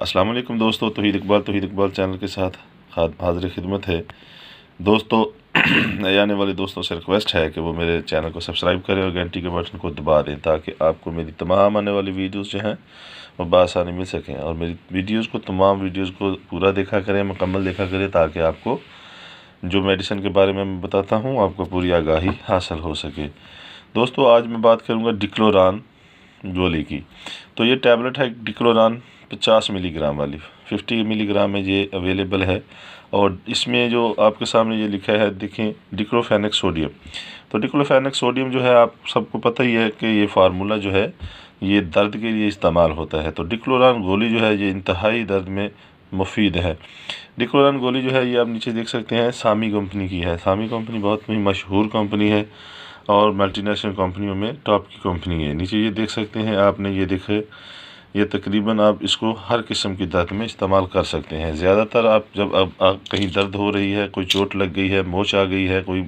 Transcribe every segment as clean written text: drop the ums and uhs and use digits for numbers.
अस्सलाम वालेकुम दोस्तों, तौहीद इकबाल चैनल के साथ हाज़िर खिदमत है। दोस्तों नए आने वाले दोस्तों से रिक्वेस्ट है कि वो मेरे चैनल को सब्सक्राइब करें और घंटी के बटन को दबा दें ताकि आपको मेरी तमाम आने वाली वीडियोस जो हैं वो बआसानी मिल सकें। और मेरी तमाम वीडियोस को पूरा देखा करें, मुकम्मल देखा करें ताकि आपको जो मेडिसिन के बारे में मैं बताता हूँ आपको पूरी आगाही हासिल हो सके। दोस्तों आज मैं बात करूँगा डिक्लोरान गोली की। तो ये टैबलेट है डिक्लोरान 50 मिलीग्राम वाली, 50 मिलीग्राम में ये अवेलेबल है। और इसमें जो आपके सामने ये लिखा है देखें, डिक्लोफेनेक सोडियम। तो डिक्लोफेनेक सोडियम जो है आप सबको पता ही है कि ये फार्मूला जो है ये दर्द के लिए इस्तेमाल होता है। तो डिक्लोरान गोली जो है ये इंतहाई दर्द में मुफीद है। डिक्लोरान गोली जो है ये आप नीचे देख सकते हैं सामी कंपनी की है। सामी कंपनी बहुत ही मशहूर कंपनी है और मल्टीनेशनल कंपनियों में टॉप की कंपनी है। नीचे ये देख सकते हैं आपने, ये देखे, ये तकरीबन आप इसको हर किस्म की दर्द में इस्तेमाल कर सकते हैं। ज़्यादातर आप जब आप कहीं दर्द हो रही है, कोई चोट लग गई है, मोच आ गई है, कोई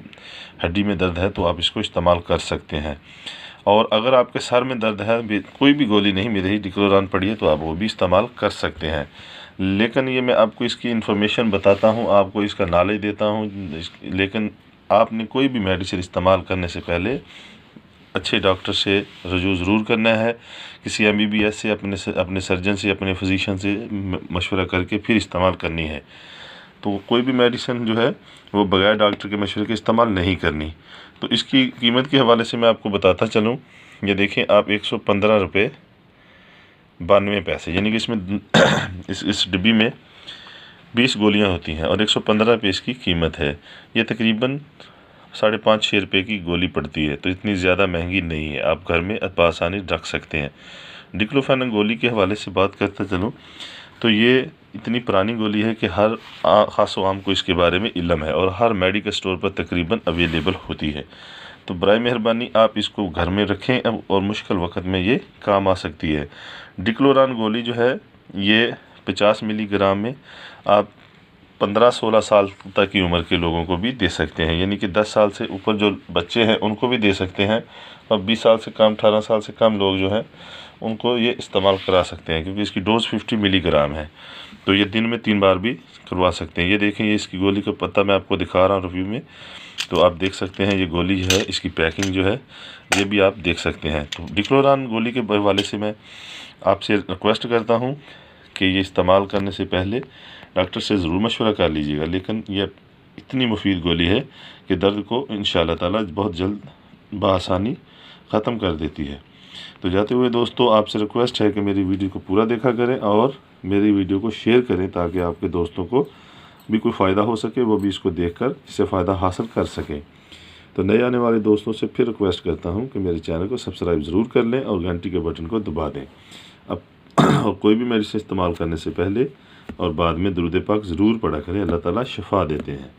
हड्डी में दर्द है तो आप इसको इस्तेमाल कर सकते हैं। और अगर आपके सर में दर्द है, कोई भी गोली नहीं मिल रही, डिक्लोरान पड़ी है, तो आप वो भी इस्तेमाल कर सकते हैं। लेकिन ये मैं आपको इसकी इन्फॉर्मेशन बताता हूँ, आपको इसका नॉलेज देता हूँ। लेकिन आपने कोई भी मेडिसिन इस्तेमाल करने से पहले अच्छे डॉक्टर से रजू ज़रूर करना है, किसी MBBS से, अपने सर्जन से, अपने फिजिशियन से मशवरा करके फिर इस्तेमाल करनी है। तो कोई भी मेडिसिन जो है वो बगैर डॉक्टर के मशवरे के इस्तेमाल नहीं करनी। तो इसकी कीमत के हवाले से मैं आपको बताता चलूँ। ये देखें आप 115 रुपये 92 पैसे, यानी कि इसमें इस डिब्बी में 20 गोलियां होती हैं और 115 रुपये इसकी कीमत है। ये तकरीबन 5.5-6 रुपये की गोली पड़ती है, तो इतनी ज़्यादा महंगी नहीं है, आप घर में आसानी रख सकते हैं। डिक्लोफेनेक गोली के हवाले से बात करता चलूँ तो ये इतनी पुरानी गोली है कि हर ख़ास आम को इसके बारे में इल्म है और हर मेडिकल स्टोर पर तकरीबन अवेलेबल होती है। तो बराए मेहरबानी आप इसको घर में रखें और मुश्किल वक्त में ये काम आ सकती है। डिक्लोरान गोली जो है ये 50 मिलीग्राम में आप 15-16 साल तक की उम्र के लोगों को भी दे सकते हैं, यानी कि 10 साल से ऊपर जो बच्चे हैं उनको भी दे सकते हैं। और 20 साल से कम, 18 साल से कम लोग जो हैं उनको ये इस्तेमाल करा सकते हैं, क्योंकि इसकी डोज़ 50 मिलीग्राम है। तो ये दिन में 3 बार भी करवा सकते हैं। ये देखें, ये इसकी गोली का पत्ता मैं आपको दिखा रहा हूँ रिव्यू में, तो आप देख सकते हैं ये गोली जो है, इसकी पैकिंग जो है ये भी आप देख सकते हैं। तो डिक्लोरान गोली के हवाले से मैं आपसे रिक्वेस्ट करता हूँ कि ये इस्तेमाल करने से पहले डॉक्टर से ज़रूर मशवरा कर लीजिएगा। लेकिन यह इतनी मुफीद गोली है कि दर्द को इंशाअल्लाह ताला बहुत जल्द बआसानी ख़त्म कर देती है। तो जाते हुए दोस्तों आपसे रिक्वेस्ट है कि मेरी वीडियो को पूरा देखा करें और मेरी वीडियो को शेयर करें ताकि आपके दोस्तों को भी कोई फ़ायदा हो सके, वो भी इसको देखकर इससे फ़ायदा हासिल कर सकें। तो नए आने वाले दोस्तों से फिर रिक्वेस्ट करता हूँ कि मेरे चैनल को सब्सक्राइब ज़रूर कर लें और घंटी के बटन को दबा दें। अब और कोई भी मेडिसिन इस्तेमाल करने से पहले और बाद में दुरूद पाक ज़रूर पढ़ा करें। अल्लाह ताला शिफा देते हैं।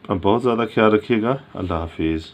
अब बहुत ज़्यादा ख्याल रखिएगा। अल्लाह हाफिज़।